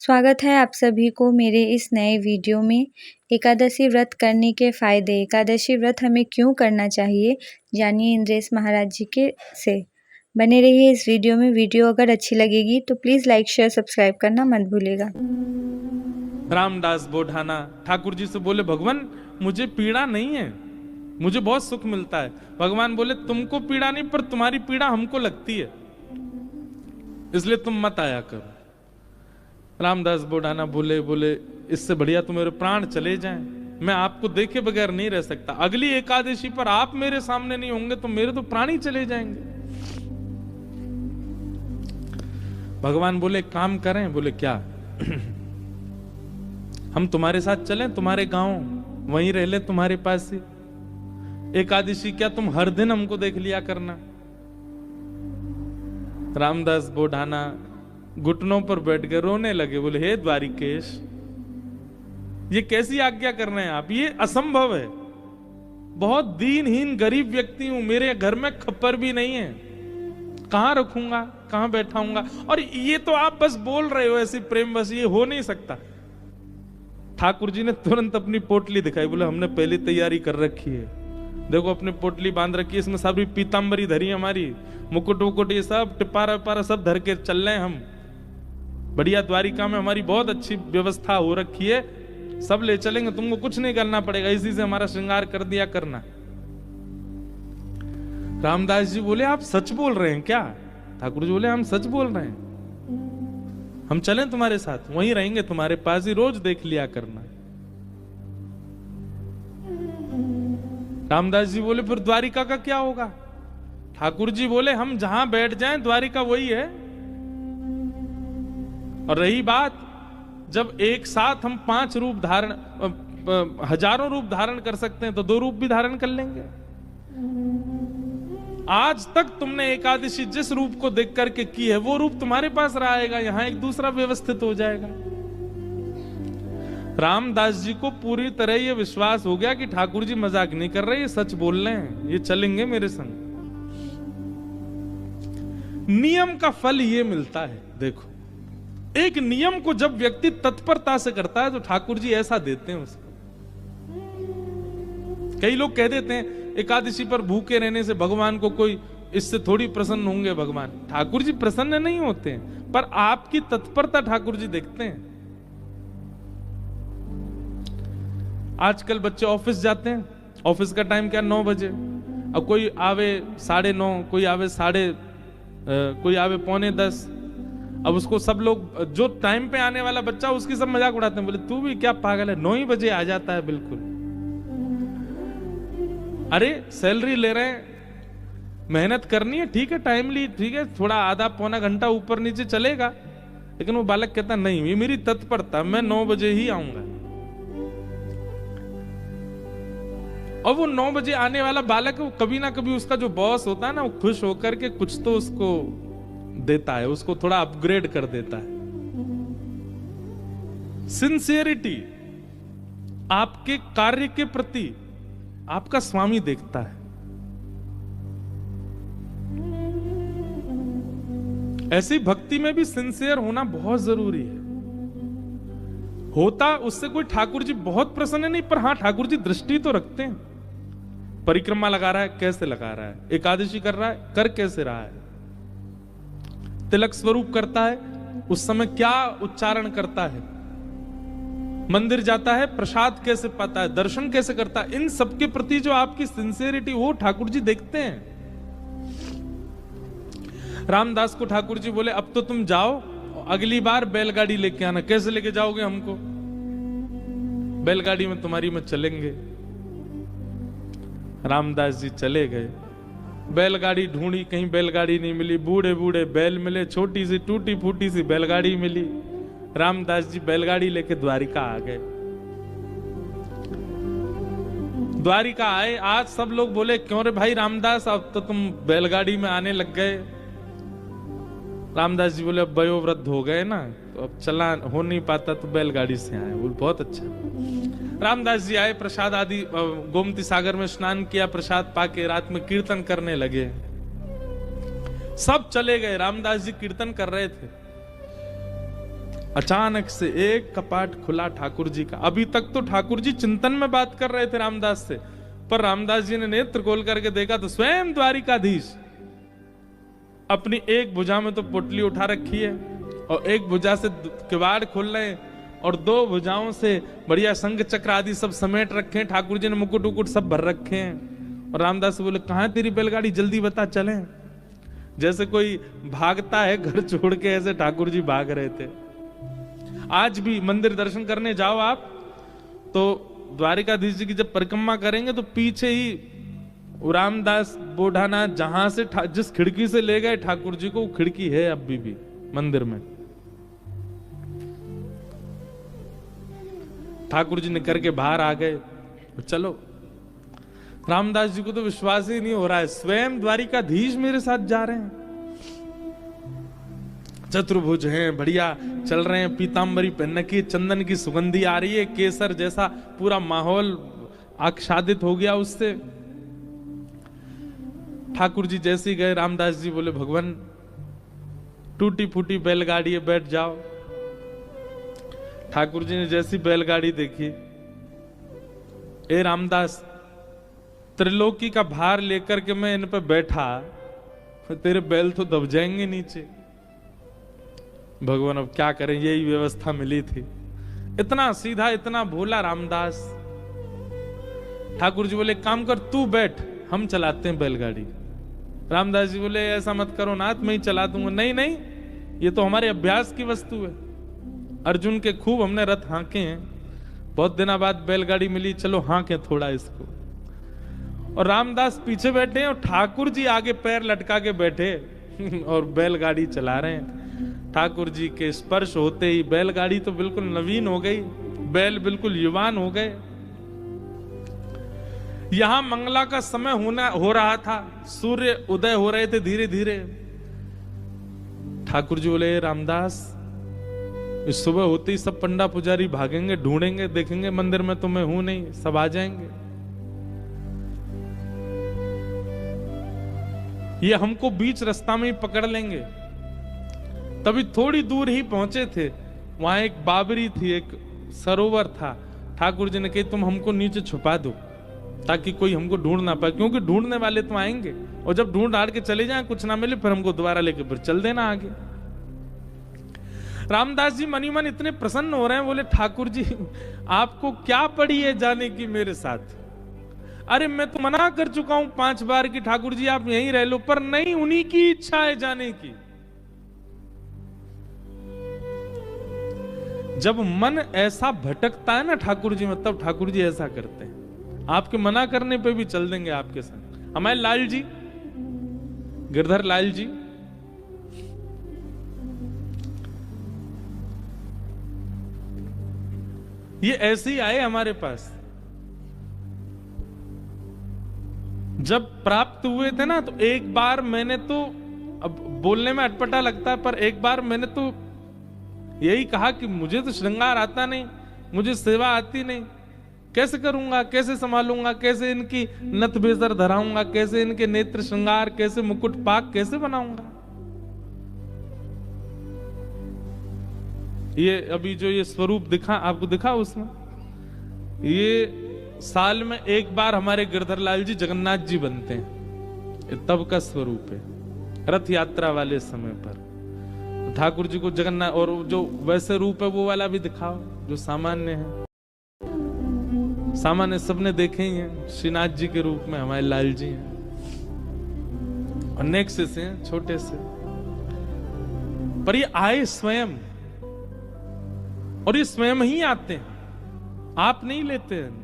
स्वागत है आप सभी को मेरे इस नए वीडियो में। एकादशी व्रत करने के फ़ायदे। एकादशी व्रत हमें क्यों करना चाहिए, जानिए इंद्रेश महाराज जी के से। बने रहिए इस वीडियो में। वीडियो अगर अच्छी लगेगी तो प्लीज़ लाइक शेयर सब्सक्राइब करना मत भूलिएगा। रामदास बोढ़ाना ठाकुर जी से बोले, भगवान मुझे पीड़ा नहीं है, मुझे बहुत सुख मिलता है। भगवान बोले, तुमको पीड़ा नहीं, पर तुम्हारी पीड़ा हमको लगती है, इसलिए तुम मत आया करो। रामदास बोढ़ाना बोले इससे बढ़िया तो मेरे प्राण चले जाएं, मैं आपको देखे बगैर नहीं रह सकता। अगली एकादशी पर आप मेरे सामने नहीं होंगे तो मेरे तो प्राण ही चले जाएंगे। भगवान बोले, काम करें? बोले क्या? हम तुम्हारे साथ चलें, तुम्हारे गांव वहीं रह ले, तुम्हारे पास ही। एकादशी क्या तुम हर दिन हमको देख लिया करना। रामदास बोढ़ाना घुटनों पर बैठ के रोने लगे। बोले, हे द्वारिकेश, ये कैसी आज्ञा कर रहे हैं आप? ये असंभव है। बहुत दीनहीन गरीब व्यक्ति हूं, मेरे घर में खप्पर भी नहीं है, कहां रखूंगा, कहां बैठाऊंगा? और ये तो आप बस बोल रहे हो ऐसी प्रेम, बस ये हो नहीं सकता। ठाकुर जी ने तुरंत अपनी पोटली दिखाई। बोले, हमने पहले तैयारी कर रखी है, देखो अपनी पोटली बांध रखी है, इसमें सारी पीतांबरी धरी हमारी, मुकुट वुकुट ये सब टिपारा विपारा सब धर के चल रहे हैं हम। बढ़िया द्वारिका में हमारी बहुत अच्छी व्यवस्था हो रखी है, सब ले चलेंगे, तुमको कुछ नहीं करना पड़ेगा, इसी से हमारा श्रृंगार कर दिया करना। रामदास जी बोले, आप सच बोल रहे हैं क्या? ठाकुर जी बोले, हम सच बोल रहे हैं, हम चलें तुम्हारे साथ, वहीं रहेंगे, तुम्हारे पास ही, रोज देख लिया करना। रामदास जी बोले, फिर द्वारिका का क्या होगा? ठाकुर जी बोले, हम जहां बैठ जाएं द्वारिका वही है। और रही बात, जब एक साथ हम 5 रूप धारण, हजारों रूप धारण कर सकते हैं, तो 2 रूप भी धारण कर लेंगे। आज तक तुमने एकादशी जिस रूप को देख करके की है, वो रूप तुम्हारे पास रहेगा, यहां एक दूसरा व्यवस्थित हो जाएगा। रामदास जी को पूरी तरह यह विश्वास हो गया कि ठाकुर जी मजाक नहीं कर रहे, ये सच बोल रहे हैं, ये चलेंगे मेरे संग। नियम का फल ये मिलता है। देखो, एक नियम को जब व्यक्ति तत्परता से करता है तो ठाकुर जी ऐसा देते हैं उसको। कई लोग कह देते हैं एकादशी पर भूखे रहने से भगवान को कोई, इससे थोड़ी प्रसन्न होंगे भगवान। ठाकुर जी प्रसन्न नहीं होते हैं, पर आपकी तत्परता ठाकुर जी देखते हैं। आजकल बच्चे ऑफिस जाते हैं, ऑफिस का टाइम क्या 9 बजे, अब कोई आवे 9:30, कोई आवे कोई आवे 9:45। अब उसको सब लोग, जो टाइम पे आने वाला बच्चा, उसकी सब मजाक उड़ाते हैं। बोले, तू भी क्या पागल है, 9 ही बजे आ जाता है बिल्कुल। अरे सैलरी ले रहे हैं, मेहनत करनी है, ठीक है, टाइमली, ठीक है, थोड़ा आधा पौना घंटा ऊपर नीचे चलेगा, लेकिन वो बालक कहता नहीं, ये मेरी तत्परता, मैं 9 बजे ही आऊंगा। और वो 9 बजे आने वाला बालक, वो कभी ना कभी उसका जो बॉस होता है ना, वो खुश होकर के कुछ तो उसको देता है, उसको थोड़ा अपग्रेड कर देता है। सिंसियरिटी आपके कार्य के प्रति आपका स्वामी देखता है। ऐसी भक्ति में भी सिंसियर होना बहुत जरूरी है। होता उससे कोई ठाकुर जी बहुत प्रसन्न नहीं, पर हां ठाकुर जी दृष्टि तो रखते हैं। परिक्रमा लगा रहा है, कैसे लगा रहा है? एकादशी कर रहा है, कर कैसे रहा है? तिलक स्वरूप करता है, उस समय क्या उच्चारण करता है? मंदिर जाता है, प्रसाद कैसे पाता है, दर्शन कैसे करता है? इन सबके प्रति जो आपकी सिंसियरिटी, वो ठाकुर जी देखते हैं। रामदास को ठाकुर जी बोले, अब तो तुम जाओ, अगली बार बैलगाड़ी लेके आना। कैसे लेके जाओगे हमको? बैलगाड़ी में तुम्हारी में चलेंगे। रामदास जी चले गए, बैलगाड़ी ढूंढी, कहीं बैलगाड़ी नहीं मिली, बूढ़े बूढ़े बैल मिले, छोटी सी टूटी फूटी सी बैलगाड़ी मिली। रामदास जी बैलगाड़ी लेके द्वारिका आ गए। द्वारिका आए, आज सब लोग बोले, क्यों रे भाई रामदास, अब तो तुम बैलगाड़ी में आने लग गए। रामदास जी बोले, अब वयोवृद्ध हो गए ना, तो अब चला हो नहीं पाता, तो बैलगाड़ी से आए। बोले, बहुत अच्छा। रामदास जी आए, प्रसाद आदि, गोमती सागर में स्नान किया, प्रसाद पाके रात में कीर्तन करने लगे। सब चले गए, रामदास जी कीर्तन कर रहे थे। अचानक से एक कपाट खुला ठाकुर जी का। अभी तक तो ठाकुर जी चिंतन में बात कर रहे थे रामदास से, पर रामदास जी ने नेत्र खोल करके देखा तो स्वयं द्वारिकाधीश अपनी एक भुजा में तो पोटली उठा रखी है और एक भुजा से किवाड़ खोल रहे हैं और दो भुजाओं से बढ़िया शंख चक्र आदि सब समेट रखे हैं। ठाकुर जी ने मुकुट उकुट सब भर रखे हैं और रामदास से बोले कहां है तेरी बैलगाड़ी, जल्दी बता चलें। जैसे कोई भागता है घर छोड़ के, ऐसे ठाकुर जी भाग रहे थे। आज भी मंदिर दर्शन करने जाओ आप तो द्वारिकाधीश जी की जब परिक्रमा करेंगे तो पीछे ही रामदास बोढ़ाना जहां से जिस खिड़की से ले गए ठाकुर जी को, वो खिड़की है अभी भी मंदिर में। ठाकुर जी ने करके बाहर आ गए। चलो, रामदास जी को तो विश्वास ही नहीं हो रहा है, स्वयं द्वारिकाधीश मेरे साथ जा रहे हैं। चतुर्भुज हैं, बढ़िया चल रहे हैं, पीतांबरी पहन की, चंदन की सुगंधी आ रही है, केसर जैसा पूरा माहौल आच्छादित हो गया उससे। ठाकुर जी जैसे ही गए, रामदास जी बोले भगवान टूटी फूटी बैलगाड़ी है, बैठ जाओ। ठाकुर जी ने जैसी बैलगाड़ी देखी, ए रामदास त्रिलोकी का भार लेकर के मैं इन पे बैठा, तेरे बैल तो दब जाएंगे नीचे। भगवान अब क्या करें, यही व्यवस्था मिली थी। इतना सीधा, इतना भोला रामदास। ठाकुर जी बोले काम कर, तू बैठ, हम चलाते हैं बैलगाड़ी। रामदास जी बोले ऐसा मत करो नाथ, मैं ही चला दूंगा। नहीं नहीं, ये तो हमारे अभ्यास की वस्तु है। अर्जुन के खूब हमने रथ हांके हैं, बहुत दिनों बाद बैलगाड़ी मिली, चलो हांके थोड़ा इसको। और रामदास पीछे बैठे और ठाकुर जी आगे पैर लटका के बैठे और बैलगाड़ी चला रहे हैं। ठाकुर जी के स्पर्श होते ही बैलगाड़ी तो बिल्कुल नवीन हो गई, बैल बिल्कुल युवान हो गए। यहां मंगला का समय हो रहा था, सूर्य उदय हो रहे थे धीरे धीरे। ठाकुर जी बोले रामदास, इस सुबह होते ही सब पंडा पुजारी भागेंगे, ढूंढेंगे, देखेंगे मंदिर में तो मैं हूं नहीं, सब आ जाएंगे। ये हमको बीच रास्ता में ही पकड़ लेंगे। तभी थोड़ी दूर ही पहुंचे थे, वहां एक बाबरी थी, एक सरोवर था। ठाकुर जी ने कही तुम हमको नीचे छुपा दो ताकि कोई हमको ढूंढ ना पाए, क्योंकि ढूंढने वाले तो आएंगे और जब ढूंढ हार के चले जाएं, कुछ ना मिले, फिर हमको दोबारा लेके फिर चल देना आगे। रामदास जी मनी मन इतने प्रसन्न हो रहे हैं, बोले ठाकुर जी आपको क्या पड़ी है जाने की मेरे साथ? अरे मैं तो मना कर चुका हूं 5 बार कि ठाकुर जी आप यहीं रह लो, पर नहीं, उन्हीं की इच्छा है जाने की। जब मन ऐसा भटकता है ना ठाकुर जी में, तब ठाकुर जी ऐसा करते हैं। आपके मना करने पे भी चल देंगे आपके साथ। हमारे लाल जी, गिरधर लाल जी, ये ऐसे ही आए हमारे पास। जब प्राप्त हुए थे ना, तो एक बार मैंने तो, अब बोलने में अटपटा लगता है, पर एक बार मैंने तो यही कहा कि मुझे तो श्रृंगार आता नहीं, मुझे सेवा आती नहीं, कैसे करूंगा, कैसे संभालूंगा, कैसे इनकी नथ बेसर धराऊंगा, कैसे इनके नेत्र श्रृंगार, कैसे मुकुट पाक कैसे बनाऊंगा। ये अभी जो ये स्वरूप दिखा आपको, दिखा उसमें, ये साल में एक बार हमारे गिरधर लाल जी जगन्नाथ जी बनते हैं, तब का स्वरूप है, रथ यात्रा वाले समय पर। ठाकुर जी को जगन्नाथ, और जो वैसे रूप है वो वाला भी दिखाओ जो सामान्य है। सामान्य सबने देखे ही हैं, श्रीनाथ जी के रूप में हमारे लाल जी हैं, और नेक्स्ट से हैं छोटे से, पर ये आए स्वयं, और ये स्वयं ही आते हैं, आप नहीं लेते हैं।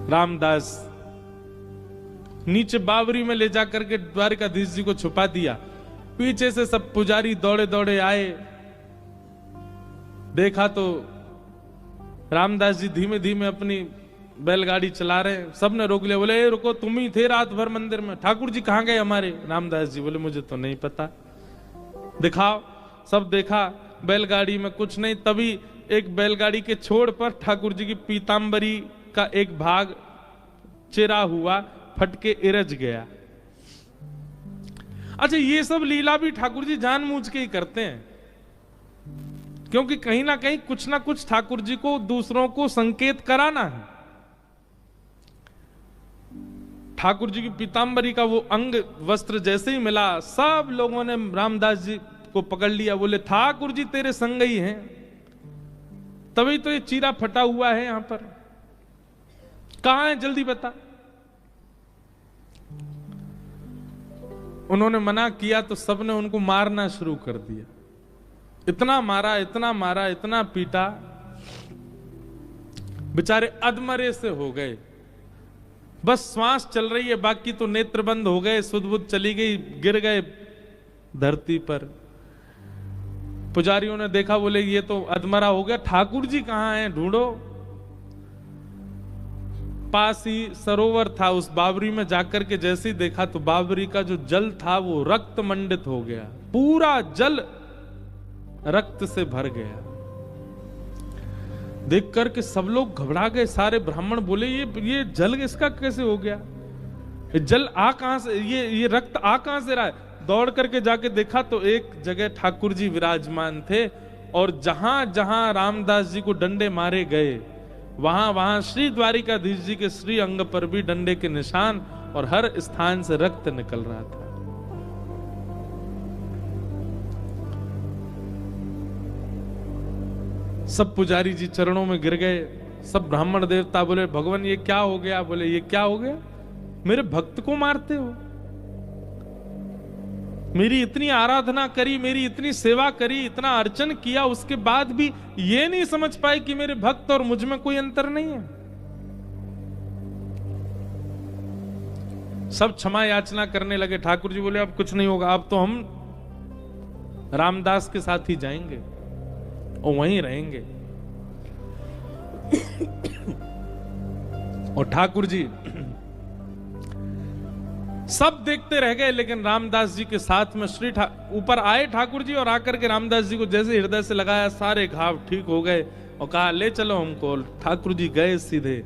रामदास नीचे बावरी में ले जाकर के द्वारिकाधीश जी को छुपा दिया। पीछे से सब पुजारी दौड़े दौड़े आए, देखा तो रामदास जी धीमे धीमे अपनी बैलगाड़ी चला रहे हैं। सबने रोक लिया, बोले रुको, तुम ही थे रात भर मंदिर में, ठाकुर जी कहां गए हमारे? रामदास जी बोले मुझे तो नहीं पता, दिखाओ। सब देखा, बैलगाड़ी में कुछ नहीं। तभी एक बैलगाड़ी के छोड़ पर ठाकुर जी की पीतांबरी का एक भाग चिरा हुआ फटके इरज गया। अच्छा, ये सब लीला भी ठाकुर जी जानबूझ के ही करते हैं, क्योंकि कहीं ना कुछ ठाकुर जी को दूसरों को संकेत कराना है। ठाकुर जी की पीतांबरी का वो अंग वस्त्र जैसे ही मिला, सब लोगों ने रामदास जी को पकड़ लिया, बोले ठाकुर जी तेरे संग ही हैं, तभी तो ये चीरा फटा हुआ है यहां पर, कहां है जल्दी बता। उन्होंने मना किया तो सबने उनको मारना शुरू कर दिया, इतना मारा, इतना मारा, इतना पीटा, बेचारे अधमरे से हो गए, बस श्वास चल रही है, बाकी तो नेत्र बंद हो गए, सुध बुध चली गई, गिर गए धरती पर। पुजारियों ने देखा, बोले ये तो अधमरा हो गया, ठाकुर जी कहां हैं, ढूंढो। पास ही सरोवर था, उस बावरी में जाकर के जैसे ही देखा तो बावरी का जो जल था वो रक्त मंडित हो गया, पूरा जल रक्त से भर गया। देख करके सब लोग घबरा गए, सारे ब्राह्मण बोले ये जल इसका कैसे हो गया, ये जल आ कहां से, ये रक्त आ कहां से रहा है। दौड़ करके जाके देखा तो एक जगह ठाकुर जी विराजमान थे, और जहां जहां रामदास जी को डंडे मारे गए, वहां वहां श्री द्वारिकाधीश जी के श्री अंग पर भी डंडे के निशान, और हर स्थान से रक्त निकल रहा था। सब पुजारी जी चरणों में गिर गए, सब ब्राह्मण देवता बोले भगवान ये क्या हो गया, बोले ये क्या हो गया, मेरे भक्त को मारते हो, मेरी इतनी आराधना करी, मेरी इतनी सेवा करी, इतना अर्चन किया, उसके बाद भी ये नहीं समझ पाए कि मेरे भक्त और मुझ में कोई अंतर नहीं है। सब क्षमा याचना करने लगे। ठाकुर जी बोले अब कुछ नहीं होगा, अब तो हम रामदास के साथ ही जाएंगे और वहीं रहेंगे। और ठाकुर जी सब देखते रह गए, लेकिन रामदास जी के साथ में ऊपर आए ठाकुर जी, और आकर के रामदास जी को जैसे हृदय से लगाया, सारे घाव ठीक हो गए, और कहा ले चलो हमको। ठाकुर जी गए सीधे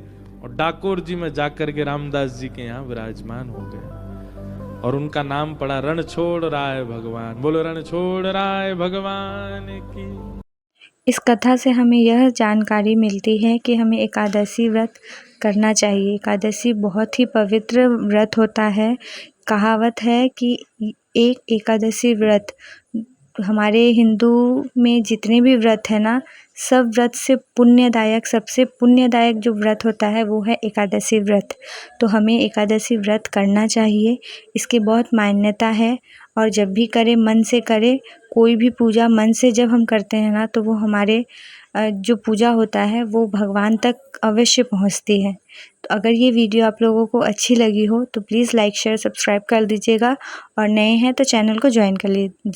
और डाकोर जी में जाकर के रामदास जी के यहाँ विराजमान हो गए, और उनका नाम पड़ा रणछोड़ राय भगवान। बोलो रणछोड़ राय भगवान की। इस कथा से हमें यह जानकारी मिलती है कि हमें एकादशी व्रत करना चाहिए। एकादशी बहुत ही पवित्र व्रत होता है। कहावत है कि एक एकादशी व्रत, हमारे हिंदू में जितने भी व्रत है ना, सब व्रत से पुण्यदायक, सबसे पुण्यदायक जो व्रत होता है वो है एकादशी व्रत। तो हमें एकादशी व्रत करना चाहिए, इसकी बहुत मान्यता है। और जब भी करें मन से करें, कोई भी पूजा मन से जब हम करते हैं ना, तो वो हमारे जो पूजा होता है वो भगवान तक अवश्य पहुंचती है। तो अगर ये वीडियो आप लोगों को अच्छी लगी हो तो प्लीज़ लाइक शेयर सब्सक्राइब कर दीजिएगा, और नए हैं तो चैनल को ज्वाइन कर लीजिए।